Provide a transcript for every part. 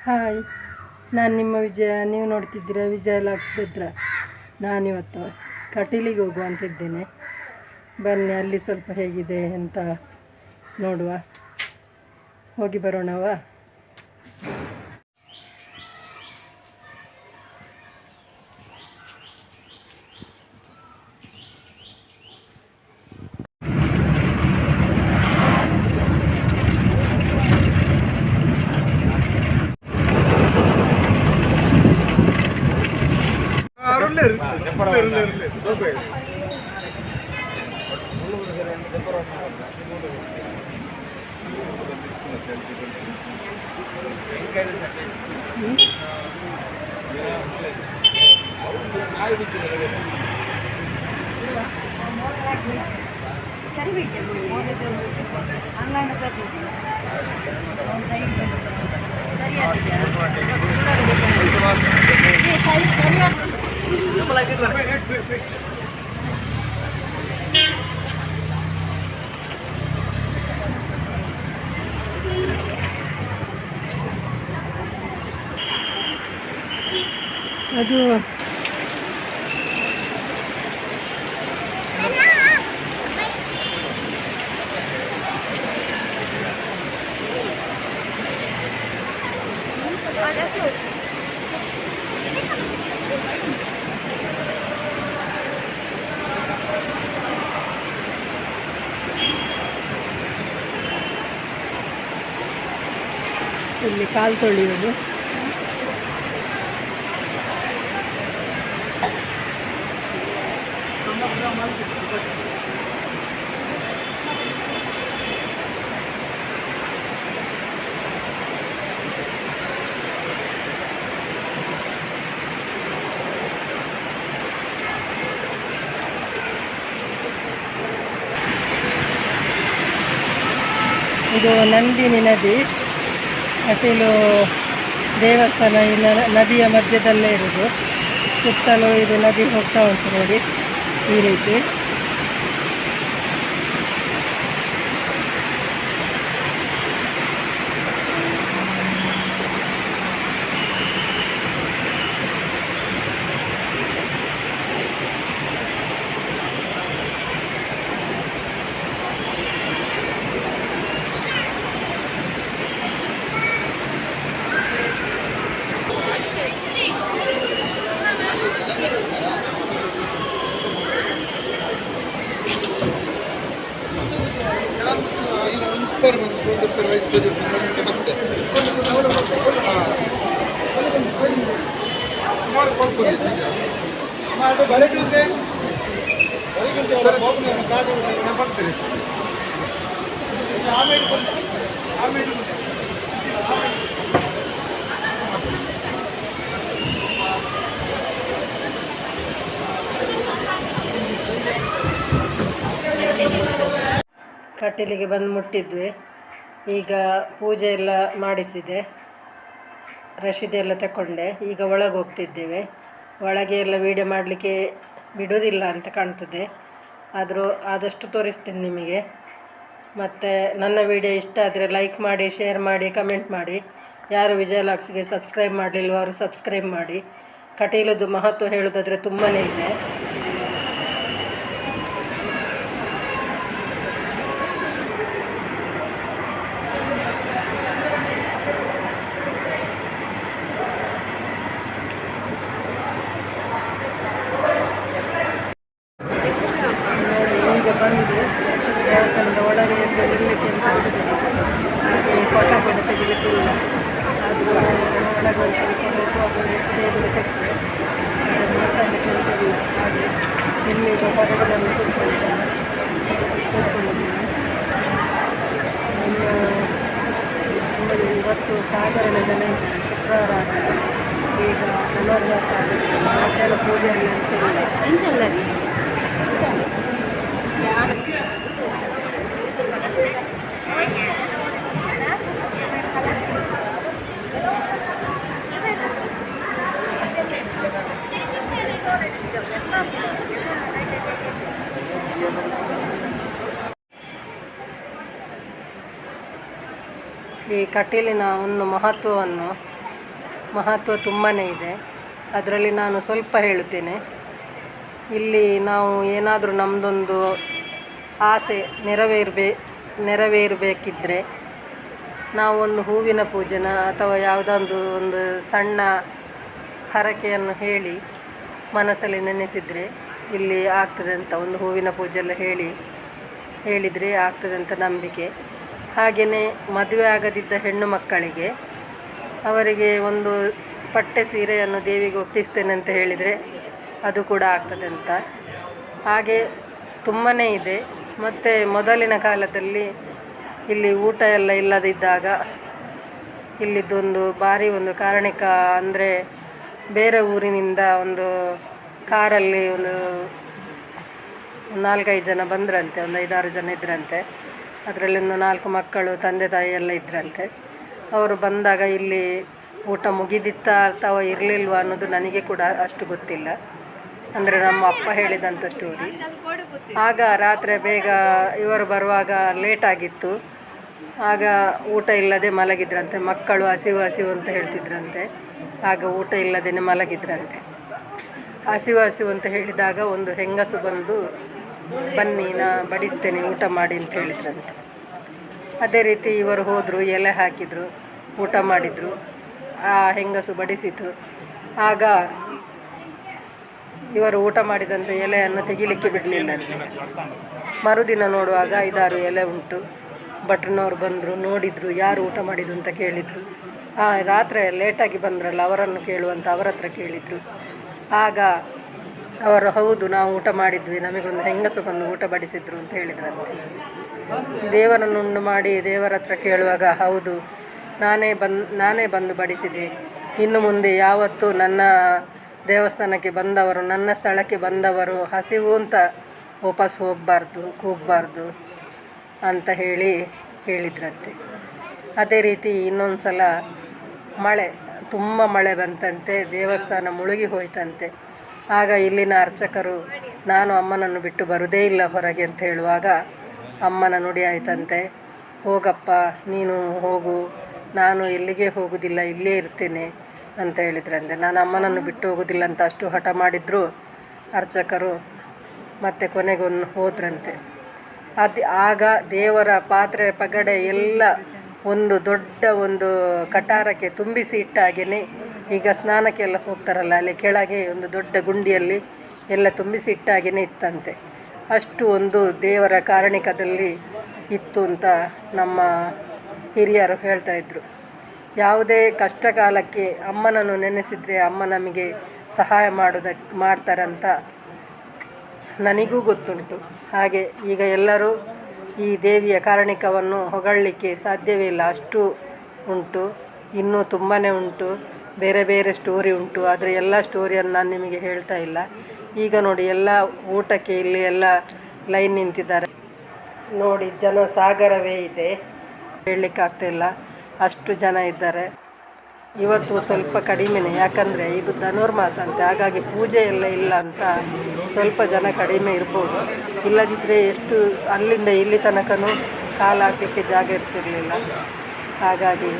Hi, ನಾನು ನಿಮ್ಮ ವಿಜಯ. ನೀವು ನೋಡ್ತಿದ್ದೀರಾ ವಿಜಯ ಲಾಕ್ಸ್ ಬೆದ್ರ. ನಾನಿವತ್ತು ಕಟೀಲಿಗೆ ಹೋಗುವ ಅಂತಿದ್ದೇನೆ. ಬನ್ನಿ, ಅಲ್ಲಿ ಸ್ವಲ್ಪ ಹೇಗಿದೆ ಅಂತ ನೋಡುವ. ಹೋಗಿ ಬರೋಣವಾ? ಅದು ಇಲ್ಲಿ ಕಾಲು ತೊಳೆಯೋದು. ಇದು ನಂದಿನಿ ನದಿ. ಕಟೀಲು ದೇವಸ್ಥಾನ ಈ ನದಿಯ ಮಧ್ಯದಲ್ಲೇ ಇರೋದು. ಸುತ್ತಲೂ ಇದು ನದಿ ಹೋಗ್ತಾ ಉಂಟು ನೋಡಿ, ಈ ರೀತಿ. ಕಟೀಲಿಗೆ ಬಂದು ಮುಟ್ಟಿದ್ವಿ. ಈಗ ಪೂಜೆ ಎಲ್ಲ ಮಾಡಿಸಿದೆ, ರಶೀದೆಲ್ಲ ತಗೊಂಡೆ. ಈಗ ಒಳಗೆ ಹೋಗ್ತಿದ್ದೇವೆ. ಒಳಗೆ ಎಲ್ಲ ವೀಡಿಯೋ ಮಾಡಲಿಕ್ಕೆ ಬಿಡೋದಿಲ್ಲ ಅಂತ ಕಾಣ್ತದೆ, ಆದರೂ ಆದಷ್ಟು ತೋರಿಸ್ತೀನಿ ನಿಮಗೆ. ಮತ್ತು ನನ್ನ ವಿಡಿಯೋ ಇಷ್ಟ ಆದರೆ ಲೈಕ್ ಮಾಡಿ, ಶೇರ್ ಮಾಡಿ, ಕಮೆಂಟ್ ಮಾಡಿ. ಯಾರು ವಿಜಯ ಲಾಕ್ಸ್ಗೆ ಸಬ್ಸ್ಕ್ರೈಬ್ ಮಾಡಲಿಲ್ವ ಅವರು ಸಬ್ಸ್ಕ್ರೈಬ್ ಮಾಡಿ. ಕಟೀಲದ್ದು ಮಹತ್ವ ಹೇಳೋದಾದರೆ ತುಂಬಾ ಇದೆ. ಬಂದು ದೇವಸ್ಥಾನದ ಒಳಗೆ ಇರಲಿಕ್ಕೆ ಅಂತ ಹಾಗೆ ಫೋಟೋ ಕೂಡ ತೆಗಿಲಿಕ್ಕಿಲ್ಲ. ಆದರೂ ಒಳಗೆ ಟೇಬಲ್ ತೆಗೆದು ಮಾತಾಡಲಿಕ್ಕೆ ಅಂತಿಲ್ಲ. ಹಾಗೆ ಇಲ್ಲಿಗ ಹೊರಗಡೆ ಕೂತ್ಕೊಂಡಿದ್ದೇನೆ. ಇನ್ನು ಇವತ್ತು ಸಾಧಾರಣ ಜನ ಇದ್ದಾರೆ. ಶುಕ್ರವಾರ ಆಗಿದೆ. ಈಗ ಪುನರ್ವಾಸ ಆಗುತ್ತೆ. ಮಧ್ಯಾಹ್ನ ಪೂಜೆಯಲ್ಲಿ ಅಂತಿಲ್ಲ. ಎಂಚಲ್ಲ ರೀ ಈ ಕಟೀಲಿನ ಒಂದು ಮಹತ್ವವನ್ನು ಮಹತ್ವ ತುಂಬಾ ಇದೆ. ಅದರಲ್ಲಿ ನಾನು ಸ್ವಲ್ಪ ಹೇಳುತ್ತೇನೆ. ಇಲ್ಲಿ ನಾವು ಏನಾದರೂ ನಮ್ಮದೊಂದು ಆಸೆ ನೆರವೇರಬೇಕಿದ್ರೆ ನಾವು ಒಂದು ಹೂವಿನ ಪೂಜೆನ ಅಥವಾ ಒಂದು ಸಣ್ಣ ಹರಕೆಯನ್ನು ಮನಸ್ಸಲ್ಲಿ ನೆನೆಸಿದರೆ ಇಲ್ಲಿ ಆಗ್ತದೆ ಅಂತ, ಒಂದು ಹೂವಿನ ಪೂಜೆ ಎಲ್ಲ ಹೇಳಿದರೆ ಆಗ್ತದೆ ಅಂತ ನಂಬಿಕೆ. ಹಾಗೆಯೇ ಮದುವೆ ಆಗದಿದ್ದ ಹೆಣ್ಣು ಮಕ್ಕಳಿಗೆ ಅವರಿಗೆ ಒಂದು ಪಟ್ಟೆ ಸೀರೆಯನ್ನು ದೇವಿಗೆ ಒಪ್ಪಿಸ್ತೇನೆ ಅಂತ ಹೇಳಿದರೆ ಅದು ಕೂಡ ಆಗ್ತದೆ ಅಂತ. ಹಾಗೆ ತುಂಬಾ ಇದೆ. ಮತ್ತು ಮೊದಲಿನ ಕಾಲದಲ್ಲಿ ಇಲ್ಲಿ ಊಟ ಎಲ್ಲ ಇಲ್ಲದಿದ್ದಾಗ ಇಲ್ಲಿದ್ದೊಂದು ಭಾರಿ ಒಂದು ಕಾರಣಿಕ ಅಂದರೆ ಬೇರೆ ಊರಿನಿಂದ ಒಂದು ಕಾರಲ್ಲಿ ಒಂದು 4-5 ಜನ ಬಂದ್ರಂತೆ, ಒಂದು 5-6 ಜನ ಇದ್ರಂತೆ. ಅದರಲ್ಲಿ ಒಂದು 4 ಮಕ್ಕಳು, ತಂದೆ ತಾಯಿ ಎಲ್ಲ ಇದ್ರಂತೆ. ಅವರು ಬಂದಾಗ ಇಲ್ಲಿ ಊಟ ಮುಗಿದಿತ್ತಾ ಅಥವಾ ಇರಲಿಲ್ವ ಅನ್ನೋದು ನನಗೆ ಕೂಡ ಅಷ್ಟು ಗೊತ್ತಿಲ್ಲ, ಅಂದರೆ ನಮ್ಮ ಅಪ್ಪ ಹೇಳಿದಂಥ ಸ್ಟೋರಿ. ಆಗ ರಾತ್ರಿ ಬೇಗ ಇವರು ಬರುವಾಗ ಲೇಟಾಗಿತ್ತು. ಆಗ ಊಟ ಇಲ್ಲದೆ ಮಲಗಿದ್ರಂತೆ. ಮಕ್ಕಳು ಹಸಿವು ಅಂತ ಹೇಳ್ತಿದ್ರಂತೆ. ಆಗ ಊಟ ಇಲ್ಲದೇ ಮಲಗಿದ್ರಂತೆ. ಹಸಿವು ಅಂತ ಹೇಳಿದಾಗ ಒಂದು ಹೆಂಗಸು ಬಂದು, ಬನ್ನಿ ನಾ ಬಡಿಸ್ತೇನೆ ಊಟ ಮಾಡಿ ಅಂತ ಹೇಳಿದ್ರಂತೆ. ಅದೇ ರೀತಿ ಇವರು ಹೋದರು, ಎಲೆ ಹಾಕಿದರು, ಊಟ ಮಾಡಿದರು. ಆ ಹೆಂಗಸು ಬಡಿಸಿತು. ಆಗ ಇವರು ಊಟ ಮಾಡಿದಂಥ ಎಲೆಯನ್ನು ತೆಗಿಲಿಕ್ಕೆ ಬಿಡಲಿಲ್ಲಂತೆ. ಮರುದಿನ ನೋಡುವಾಗ 5-6 ಎಲೆ ಉಂಟು. ಭಟ್ರನವ್ರು ಬಂದರು, ನೋಡಿದರು, ಯಾರು ಊಟ ಮಾಡಿದ್ರು ಅಂತ ಕೇಳಿದರು. ರಾತ್ರಿ ಲೇಟಾಗಿ ಬಂದ್ರಲ್ಲ ಅವರನ್ನು ಕೇಳುವಂತ ಅವರ ಹತ್ರ ಕೇಳಿದರು. ಆಗ ಅವರು, ಹೌದು ನಾವು ಊಟ ಮಾಡಿದ್ವಿ, ನಮಗೊಂದು ಹೆಂಗಸು ಬಂದು ಊಟ ಬಡಿಸಿದ್ರು ಅಂತ ಹೇಳಿದ್ರಂತೆ. ದೇವರನ್ನುಂಡು ಮಾಡಿ ದೇವರ ಹತ್ರ ಕೇಳುವಾಗ, ಹೌದು ನಾನೇ ಬಂದು ಬಡಿಸಿದೆ. ಇನ್ನು ಮುಂದೆ ಯಾವತ್ತೂ ನನ್ನ ದೇವಸ್ಥಾನಕ್ಕೆ ಬಂದವರು, ನನ್ನ ಸ್ಥಳಕ್ಕೆ ಬಂದವರು ಹಸಿವು ಅಂತ ವಾಪಸ್ ಕೂಗಬಾರ್ದು ಅಂತ ಹೇಳಿದ್ರಂತೆ. ಅದೇ ರೀತಿ ಇನ್ನೊಂದು ಸಲ ತುಂಬ ಮಳೆ ಬಂತಂತೆ, ದೇವಸ್ಥಾನ ಮುಳುಗಿ ಹೋಯ್ತಂತೆ. ಆಗ ಇಲ್ಲಿನ ಅರ್ಚಕರು, ನಾನು ಅಮ್ಮನನ್ನು ಬಿಟ್ಟು ಬರುವುದೇ ಇಲ್ಲ ಹೊರಗೆ ಅಂತ ಹೇಳುವಾಗ ಅಮ್ಮನ ನುಡಿ ಆಯ್ತಂತೆ, ಹೋಗಪ್ಪ ನೀನು ಹೋಗು, ನಾನು ಎಲ್ಲಿಗೆ ಹೋಗುವುದಿಲ್ಲ, ಇಲ್ಲೇ ಇರ್ತೇನೆ ಅಂತ ಹೇಳಿದ್ರಂತೆ. ನಾನು ಅಮ್ಮನನ್ನು ಬಿಟ್ಟು ಹೋಗೋದಿಲ್ಲ ಅಂತ ಅಷ್ಟು ಹಠ ಮಾಡಿದ್ರು ಅರ್ಚಕರು. ಮತ್ತು ಕೊನೆಗೊಂದು ಹೋದ್ರಂತೆ. ಆಗ ದೇವರ ಪಾತ್ರೆ ಪಗಡೆ ಎಲ್ಲ ಒಂದು ದೊಡ್ಡ ಒಂದು ಕಟಾರಕ್ಕೆ ತುಂಬಿಸಿ ಇಟ್ಟಾಗೇ, ಈಗ ಸ್ನಾನಕ್ಕೆಲ್ಲ ಹೋಗ್ತಾರಲ್ಲ ಅಲ್ಲಿ ಕೆಳಗೆ ಒಂದು ದೊಡ್ಡ ಗುಂಡಿಯಲ್ಲಿ ಎಲ್ಲ ತುಂಬಿಸಿ ಇಟ್ಟಾಗೇ ಇತ್ತಂತೆ. ಅಷ್ಟು ಒಂದು ದೇವರ ಕಾರಣಿಕದಲ್ಲಿ ಇತ್ತು ಅಂತ ನಮ್ಮ ಹಿರಿಯರು ಹೇಳ್ತಾಯಿದ್ರು. ಯಾವುದೇ ಕಷ್ಟ ಕಾಲಕ್ಕೆ ಅಮ್ಮನನ್ನು ನೆನೆಸಿದರೆ ಅಮ್ಮ ನಮಗೆ ಸಹಾಯ ಮಾಡ್ತಾರಂತ ನನಗೂ ಗೊತ್ತುಂಟು. ಹಾಗೆ ಈಗ ಎಲ್ಲರೂ ಈ ದೇವಿಯ ಕಾರಣಿಕವನ್ನು ಹೊಗಳಲಿಕ್ಕೆ ಸಾಧ್ಯವೇ ಇಲ್ಲ, ಅಷ್ಟು ಉಂಟು. ಇನ್ನೂ ತುಂಬಾ ಉಂಟು, ಬೇರೆ ಬೇರೆ ಸ್ಟೋರಿ ಉಂಟು. ಆದರೆ ಎಲ್ಲ ಸ್ಟೋರಿಯನ್ನು ನಾನು ನಿಮಗೆ ಹೇಳ್ತಾ ಇಲ್ಲ. ಈಗ ನೋಡಿ, ಎಲ್ಲ ಊಟಕ್ಕೆ ಇಲ್ಲಿ ಎಲ್ಲ ಲೈನ್ ನಿಂತಿದ್ದಾರೆ ನೋಡಿ. ಜನಸಾಗರವೇ ಇದೆ, ಹೇಳಲಿಕ್ಕಾಗ್ತಾಯಿಲ್ಲ, ಅಷ್ಟು ಜನ ಇದ್ದಾರೆ. ಇವತ್ತು ಸ್ವಲ್ಪ ಕಡಿಮೆನೇ, ಯಾಕಂದರೆ ಇದು ಧನುರ್ಮಾಸ ಅಂತೆ, ಹಾಗಾಗಿ ಪೂಜೆ ಎಲ್ಲ ಇಲ್ಲ ಅಂತ ಸ್ವಲ್ಪ ಜನ ಕಡಿಮೆ ಇರ್ಬೋದು. ಇಲ್ಲದಿದ್ದರೆ ಎಷ್ಟು ಅಲ್ಲಿಂದ ಇಲ್ಲಿ ತನಕನೂ ಕಾಲು ಹಾಕಲಿಕ್ಕೆ ಜಾಗ ಇರ್ತಿರಲಿಲ್ಲ. ಹಾಗಾಗಿ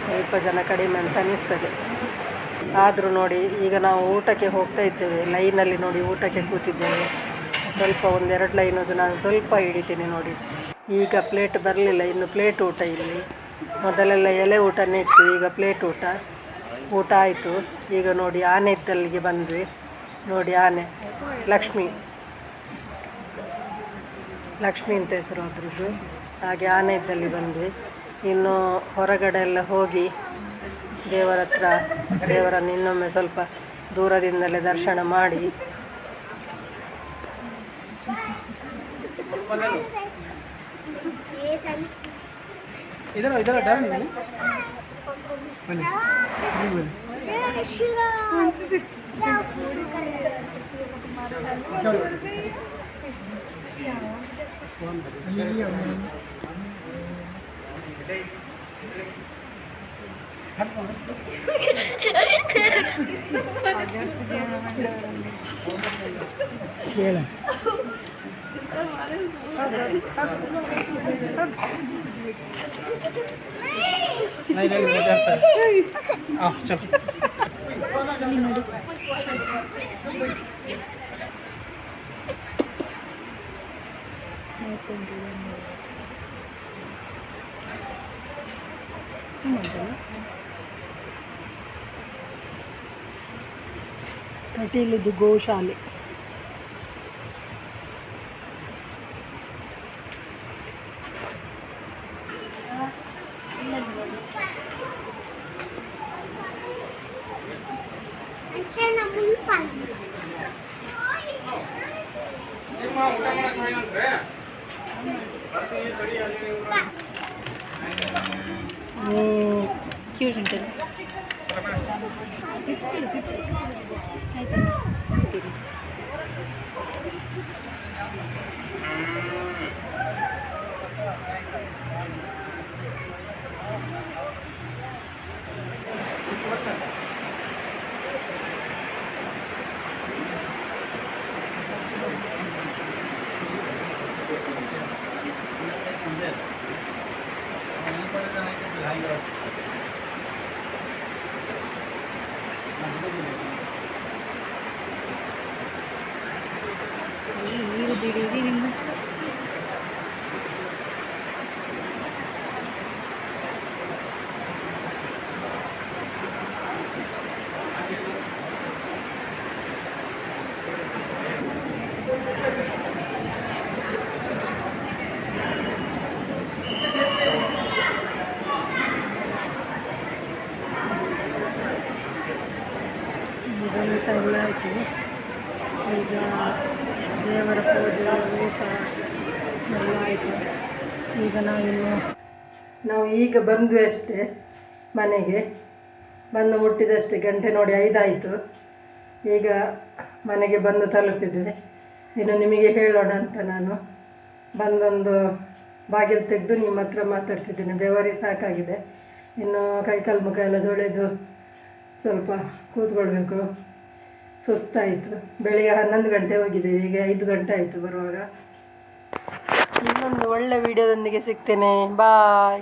ಸ್ವಲ್ಪ ಜನ ಕಡಿಮೆ ಅಂತ ಅನ್ನಿಸ್ತದೆ. ಆದರೂ ನೋಡಿ, ಈಗ ನಾವು ಊಟಕ್ಕೆ ಹೋಗ್ತಾ ಇದ್ದೇವೆ, ಲೈನಲ್ಲಿ ನೋಡಿ ಊಟಕ್ಕೆ ಕೂತಿದ್ದೇವೆ. ಸ್ವಲ್ಪ 1-2 ಲೈನದು ನಾನು ಸ್ವಲ್ಪ ಹಿಡಿತೀನಿ ನೋಡಿ. ಈಗ ಪ್ಲೇಟ್ ಬರಲಿಲ್ಲ, ಇನ್ನು ಪ್ಲೇಟ್ ಊಟ ಇಲ್ಲಿ. ಮೊದಲೆಲ್ಲ ಎಲೆ ಊಟನೇ ಇತ್ತು, ಈಗ ಪ್ಲೇಟ್ ಊಟ ಆಯಿತು. ಈಗ ನೋಡಿ, ಆನೆ ಇದ್ದಲ್ಲಿಗೆ ಬಂದ್ವಿ ನೋಡಿ. ಆನೆ ಲಕ್ಷ್ಮಿ ಅಂತ ಹೆಸರು ಅದ್ರದ್ದು. ಹಾಗೆ ಆನೆ ಇದ್ದಲ್ಲಿ ಬಂದ್ವಿ. ಇನ್ನು ಹೊರಗಡೆ ಎಲ್ಲ ಹೋಗಿ ದೇವರನ್ನು ಇನ್ನೊಮ್ಮೆ ಸ್ವಲ್ಪ ದೂರದಿಂದಲೇ ದರ್ಶನ ಮಾಡಿ ಕಟೀಲಿದ್ದು ಗೋಶಾಲೆ. ಕ್ಯೂಟ್ ಉಂಟಲ್ಲ. ನೀರು ದಿಢೀರಿ ನಿಮ್ಮ ಊಟ ಎಲ್ಲ ಆಯಿತು. ಈಗ ದೇವರ ಪೂಜೆ ಊಟ ಎಲ್ಲ ಆಯಿತು. ಈಗ ನಾವು ಈಗ ಬಂದ್ವಿ ಅಷ್ಟೇ, ಮನೆಗೆ ಬಂದು ಮುಟ್ಟಿದಷ್ಟೇ. ಗಂಟೆ ನೋಡಿ 5 ಆಯಿತು. ಈಗ ಮನೆಗೆ ಬಂದು ತಲುಪಿದ್ವಿ. ಇನ್ನು ನಿಮಗೆ ಹೇಳೋಣ ಅಂತ ನಾನು ಬಂದೊಂದು ಬಾಗಿಲು ತೆಗೆದು ನಿಮ್ಮ ಹತ್ರ ಮಾತಾಡ್ತಿದ್ದೇನೆ. ಬೆವರಿ ಸಾಕಾಗಿದೆ. ಇನ್ನು ಕೈಕಾಲು ಮುಖ ಎಲ್ಲ ತೊಳೆದು ಸ್ವಲ್ಪ ಕೂತ್ಕೊಳ್ಬೇಕು. ಸುಸ್ತಾಯಿತು. ಬೆಳಿಗ್ಗೆ 11 ಗಂಟೆ ಹೋಗಿದ್ದೇವೆ, ಈಗ 5 ಗಂಟೆ ಆಯಿತು ಬರುವಾಗ. ಇನ್ನೊಂದು ಒಳ್ಳೆ ವಿಡಿಯೋದೊಂದಿಗೆ ಸಿಗ್ತೇನೆ. ಬಾಯ್.